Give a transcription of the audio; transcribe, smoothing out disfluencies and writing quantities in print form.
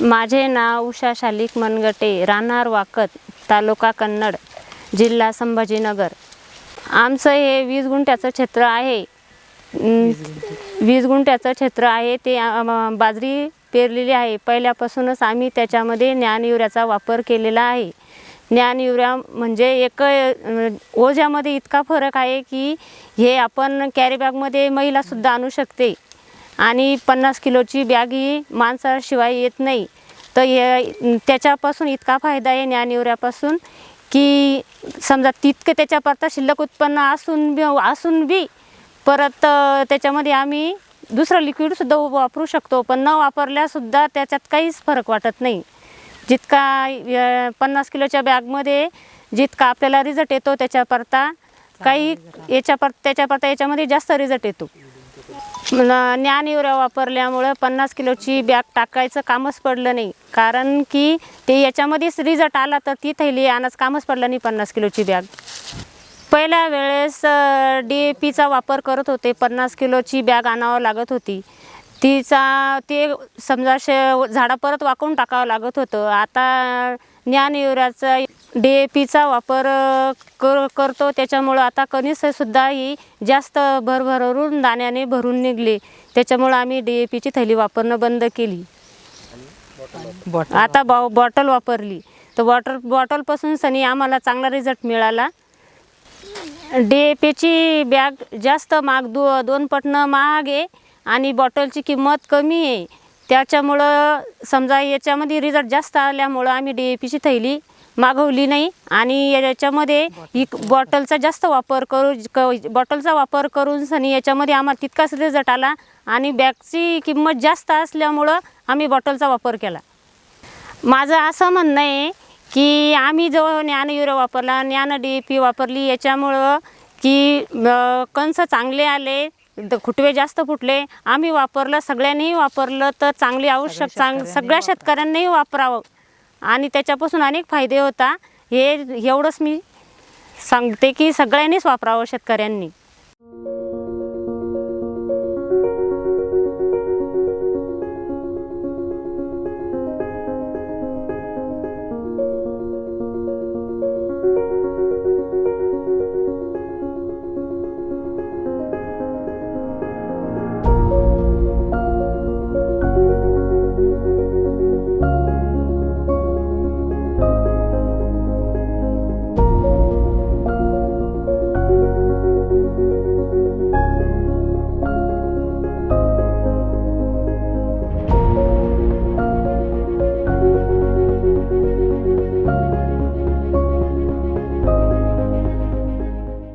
माझे नाव उषा शालिक मनगटे, राहणार वाकत, तालुका कन्नड, जिल्हा संभाजीनगर। आमचं हे 20 गुंठ्याचं क्षेत्र आहे। 20 गुंठ्याचं क्षेत्र आहे ते बाजरी पेरलेली आहे। पहिल्यापासूनच आम्ही त्याच्यामध्ये ज्ञान युरियाचा वापर केलेला आहे। ज्ञान युरिया म्हणजे एक ओझ्यामध्ये इतका फरक आहे की हे आपण कॅरी बॅगमध्ये महिलासुद्धा आणू शकते आणि 50 किलोची बॅग ही माणसाशिवाय येत नाही। तर हे त्याच्यापासून इतका फायदा आहे ज्ञान युरियापासून की समजा तितके त्याच्यापर्यंत शिल्लक उत्पन्न असून बी परत त्याच्यामध्ये आम्ही दुसरं लिक्विडसुद्धा वापरू शकतो, पण न वापरल्यासुद्धा त्याच्यात काहीच फरक वाटत नाही। जितका 50 किलोच्या बॅगमध्ये जितका आपल्याला रिझल्ट येतो त्याच्यापर्यंत काही त्याच्यापर्यंत याच्यामध्ये जास्त रिझल्ट येतो। ज्ञान युरिया वापरल्यामुळे 50 किलोची बॅग टाकायचं कामच पडलं नाही, कारण की ते याच्यामध्येच रिझल्ट आला तर ती थैली आणायचं कामच पडलं नाही 50 किलोची बॅग। पहिल्या वेळेस DAPचा वापर करत होते, 50 किलोची बॅग आणावं लागत होती। ते समजा झाडा परत वाकवून टाकावं लागत होतं। आता ज्ञान युरियाचा DAPचा वापर करतो, त्याच्यामुळं आता कणीससुद्धा ही जास्त भरभरून दाण्याने भरून निघले। त्याच्यामुळं आम्ही DAPची थैली वापरणं बंद केली। आता बॉटल वापरली तर बॉटलपासून सनी आम्हाला चांगला रिझल्ट मिळाला। DAPची बॅग जास्त महाग 2 पटनं महाग आहे आणि बॉटलची किंमत कमी आहे। त्याच्यामुळं समजा याच्यामध्ये रिझल्ट जास्त आल्यामुळं आम्ही DAPची थैली मागवली नाही आणि याच्यामध्ये बॉटलचा जास्त वापर करून सनी याच्यामध्ये आम्हाला तितकाच रिझल्ट आला आणि बॅगची किंमत जास्त असल्यामुळं आम्ही बॉटलचा वापर केला। माझं असं म्हणणं आहे की आम्ही जो ज्ञान युरिया वापरला, ज्ञान DAP वापरली, याच्यामुळं की कणस चांगले आले, फुटवे जास्त फुटले। आम्ही वापरलं, सगळ्यांनीही वापरलं तर चांगली सगळ्या शेतकऱ्यांनीही वापरावं आणि त्याच्यापासून अनेक फायदे होता। एवढंच मी सांगते की सगळ्यांनीच वापरावं शेतकऱ्यांनी।